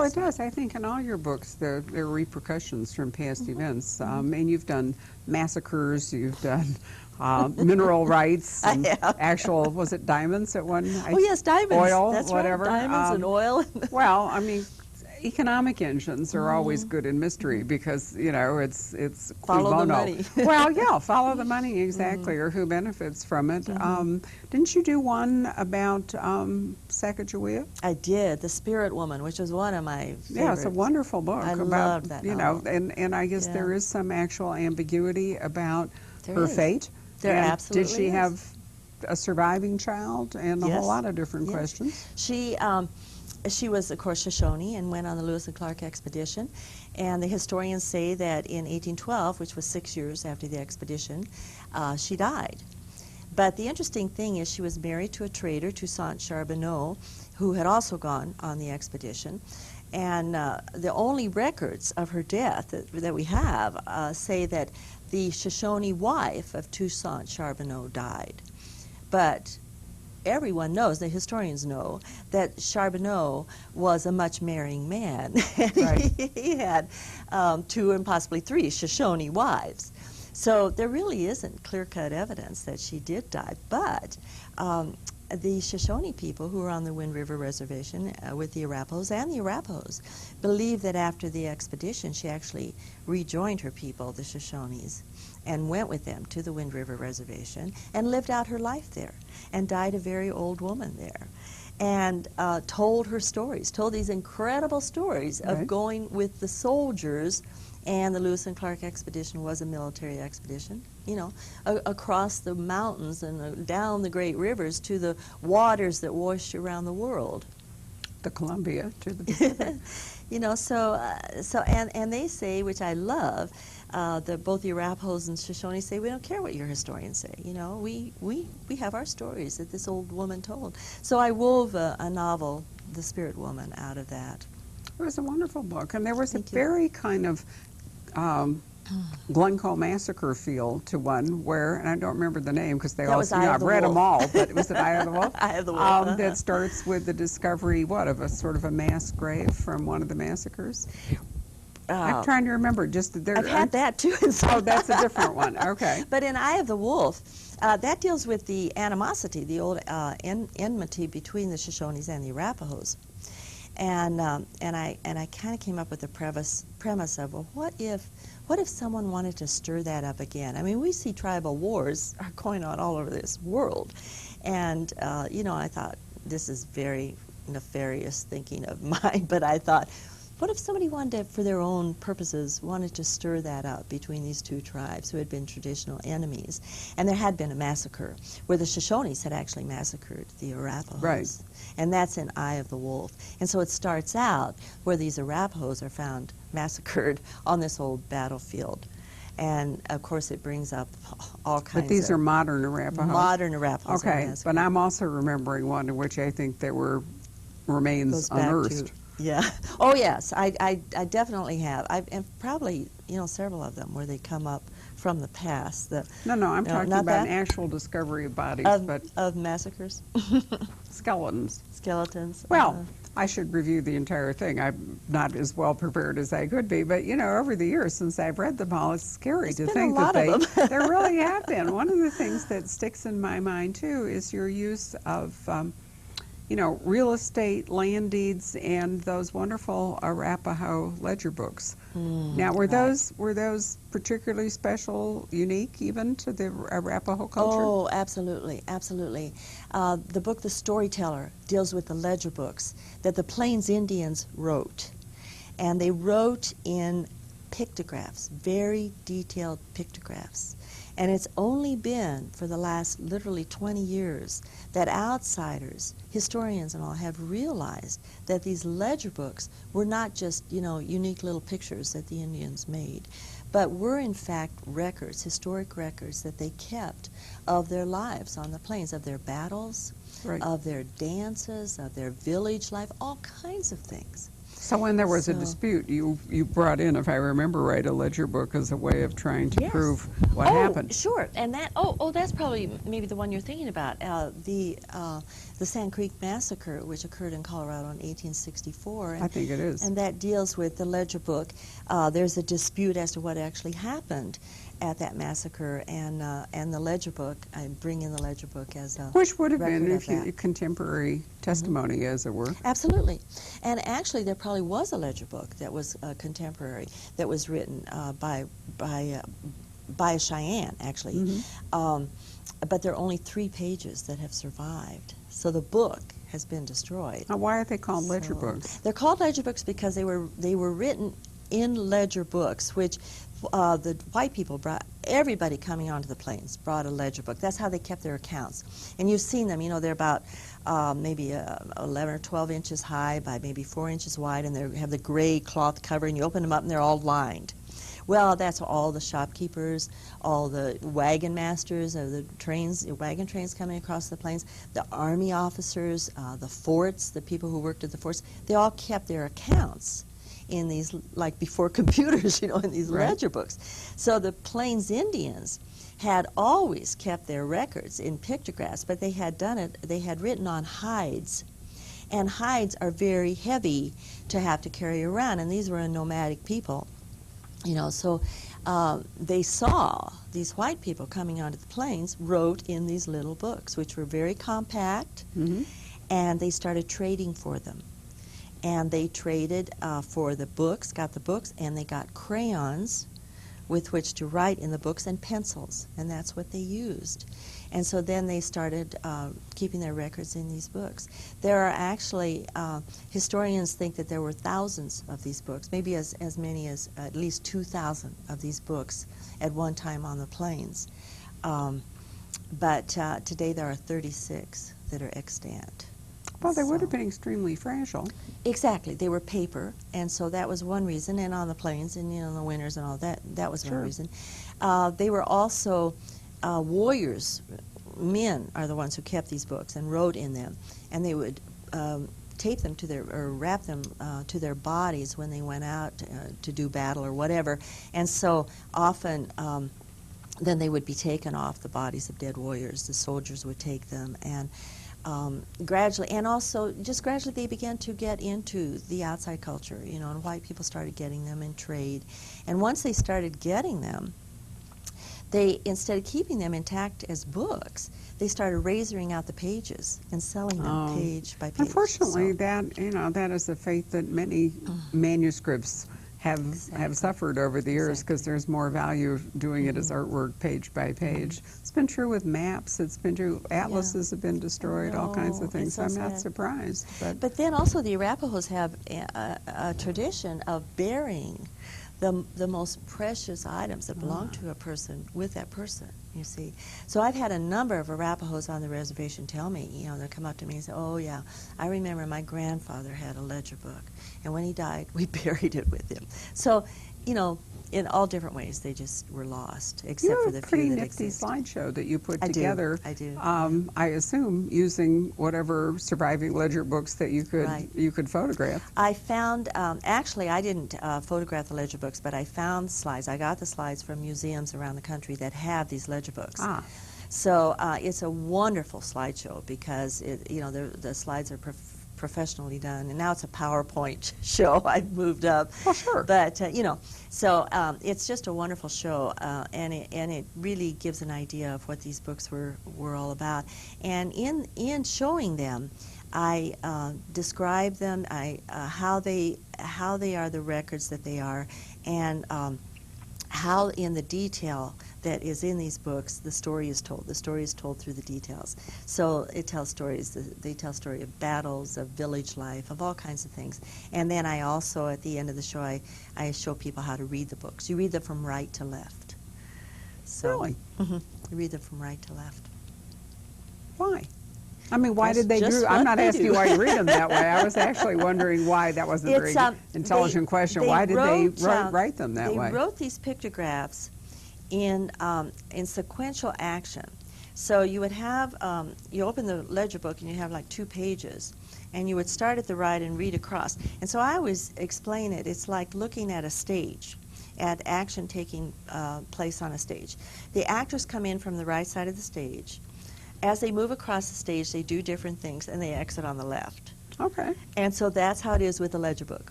Well, it does. I think in all your books there are repercussions from past events. And you've done massacres, you've done mineral rights, and actual, was it diamonds at one? Oh yes, diamonds. Oil, That's whatever. Right. Diamonds and oil. Well, I mean, economic engines are always good in mystery because, you know, it's follow the money. Well, yeah, follow the money, exactly, or who benefits from it. Didn't you do one about Sacagawea? I did, The Spirit Woman, which was one of my favorites. Yeah, it's a wonderful book. I about, loved that novel. And I guess there is some actual ambiguity about there her is. fate. There and absolutely did she is. have a surviving child and a whole lot of different questions? She was, of course, Shoshone and went on the Lewis and Clark expedition. And the historians say that in 1812, which was 6 years after the expedition, she died. But the interesting thing is she was married to a trader, Toussaint Charbonneau, who had also gone on the expedition. And the only records of her death that we have say that the Shoshone wife of Toussaint Charbonneau died. But everyone knows, the historians know, that Charbonneau was a much marrying man. Right. He had 2 and possibly 3 Shoshone wives. So there really isn't clear-cut evidence that she did die. But the Shoshone people who were on the Wind River Reservation with the Arapahoes and the Arapahoes believe that after the expedition she actually rejoined her people, the Shoshones, and went with them to the Wind River Reservation and lived out her life there and died a very old woman there. And told her stories, told these incredible stories of going with the soldiers. And the Lewis and Clark expedition was a military expedition, you know, across the mountains and down the great rivers to the waters that wash around the world. The Columbia to the Pacific. You know, and they say, which I love, both the Arapahoes and Shoshone say, we don't care what your historians say. You know, we have our stories that this old woman told. So I wove a novel, The Spirit Woman, out of that. It was a wonderful book, and there was a very kind of Glencoe Massacre feel to one where, and I don't remember the name because they all, I've read them all, but it was an Eye of the Wolf? Eye of the Wolf. That starts with the discovery, of a sort of a mass grave from one of the massacres. I'm trying to remember. I've had that too. Oh, that's a different one. Okay. But in Eye of the Wolf, that deals with the animosity, the old enmity between the Shoshones and the Arapahoes. And I kind of came up with the premise of, well, what if someone wanted to stir that up again? I mean, we see tribal wars are going on all over this world, and you know, I thought this is very nefarious thinking of mine, but I thought, what if somebody wanted to, for their own purposes, wanted to stir that up between these two tribes who had been traditional enemies? And there had been a massacre where the Shoshones had actually massacred the Arapahoes. Right. And that's in Eye of the Wolf. And so it starts out where these Arapahoes are found massacred on this old battlefield. And, of course, it brings up all kinds of... But these are modern Arapahoes? Modern Arapahoes. Okay, but I'm also remembering one in which I think there were remains unearthed. Yeah. Oh, yes. I definitely have. And probably, you know, several of them where they come up from the past. No, I'm talking about an actual discovery of bodies. Of massacres? Skeletons. Skeletons. Well, I should review the entire thing. I'm not as well prepared as I could be, but, you know, over the years since I've read them all, it's scary to think that there really have been. One of the things that sticks in my mind, too, is your use of... you know, real estate, land deeds, and those wonderful Arapaho ledger books. Now, were those particularly special, unique even to the Arapaho culture? Oh, absolutely, absolutely. The book, The Storyteller, deals with the ledger books that the Plains Indians wrote. And they wrote in pictographs, very detailed pictographs. And it's only been for the last literally 20 years that outsiders, historians and all, have realized that these ledger books were not just, you know, unique little pictures that the Indians made, but were in fact records, historic records that they kept of their lives on the plains, of their battles, of their dances, of their village life, all kinds of things. So when there was a dispute, you brought in, if I remember right, a ledger book as a way of trying to prove what happened. Sure, and that that's probably maybe the one you're thinking about. The Sand Creek Massacre, which occurred in Colorado in 1864. I think it is. And that deals with the ledger book. There's a dispute as to what actually happened at that massacre, and the ledger book. I bring in the ledger book as a which would have been record contemporary testimony, as it were. Absolutely, and actually there probably was a ledger book that was contemporary, that was written by a Cheyenne, actually. But there are only 3 pages that have survived. So the book has been destroyed. Now, why are they called ledger books? They're called ledger books because they were written in ledger books, which the white people brought. Everybody coming onto the plains brought a ledger book. That's how they kept their accounts. And you've seen them. You know, they're about maybe 11 or 12 inches high by maybe 4 inches wide, and they have the gray cloth cover, and you open them up and they're all lined. Well, that's all the shopkeepers, all the wagon masters of the trains, wagon trains coming across the plains, the army officers, the forts, the people who worked at the forts. They all kept their accounts in these, like before computers, you know, in these ledger books. So the Plains Indians had always kept their records in pictographs, but they had done it, they had written on hides. And hides are very heavy to have to carry around, and these were a nomadic people. You know, so they saw these white people coming onto the plains, wrote in these little books, which were very compact, and they started trading for them. And they traded for the books, got the books, and they got crayons with which to write in the books, and pencils, and that's what they used. And so then they started keeping their records in these books. There are actually, historians think that there were thousands of these books, maybe as many as at least 2,000 of these books at one time on the plains. But today there are 36 that are extant. Well, they would have been extremely fragile. Exactly. They were paper, and so that was one reason. And on the plains, and you know, in the winters and all that, that was one reason. They were also warriors. Men are the ones who kept these books and wrote in them, and they would tape them to their, or wrap them to their bodies when they went out to do battle or whatever. And so often, then they would be taken off the bodies of dead warriors. The soldiers would take them, and gradually, and also just gradually, they began to get into the outside culture, you know, and white people started getting them in trade. And once they started getting them, they, instead of keeping them intact as books, they started razoring out the pages and selling them page by page. Unfortunately, that, you know, that is a fate that many manuscripts have suffered over the years, because there's more value doing it as artwork page by page. It's been true with maps. It's been true. Atlases have been destroyed. All kinds of things. So I'm not surprised. But then also the Arapahoes have a tradition of burying the most precious items that belong to a person with that person, you see. So I've had a number of Arapahoes on the reservation tell me, you know, they'll come up to me and say, oh yeah, I remember my grandfather had a ledger book, and when he died, we buried it with him. So, you know, in all different ways, they just were lost, except for the few that exist. You have a pretty nifty slideshow that you put together. I do. I assume using whatever surviving ledger books that you could photograph. I found, actually, I didn't photograph the ledger books, but I found slides. I got the slides from museums around the country that have these ledger books. So it's a wonderful slideshow, because you know, the slides are professionally done, and now it's a PowerPoint show. I've moved up. Well, sure. But you know, so it's just a wonderful show, and it really gives an idea of what these books were all about. And in showing them, I describe them, how they are the records that they are, and how in the detail that is in these books, the story is told. The story is told through the details. So it tells stories. They tell story of battles, of village life, of all kinds of things. And then I also, at the end of the show, I show people how to read the books. You read them from right to left. So, really? You read them from right to left. Why? I mean, why did they do? I'm not asking you why you read them that way. I was actually wondering why. That wasn't a very intelligent question. Why did they write them that way? They wrote these pictographs in sequential action. So you would have, you open the ledger book and you have like 2 pages, and you would start at the right and read across. And so I always explain it. It's like looking at a stage, at action taking place on a stage. The actors come in from the right side of the stage. As they move across the stage, they do different things, and they exit on the left. Okay. And so that's how it is with the ledger book.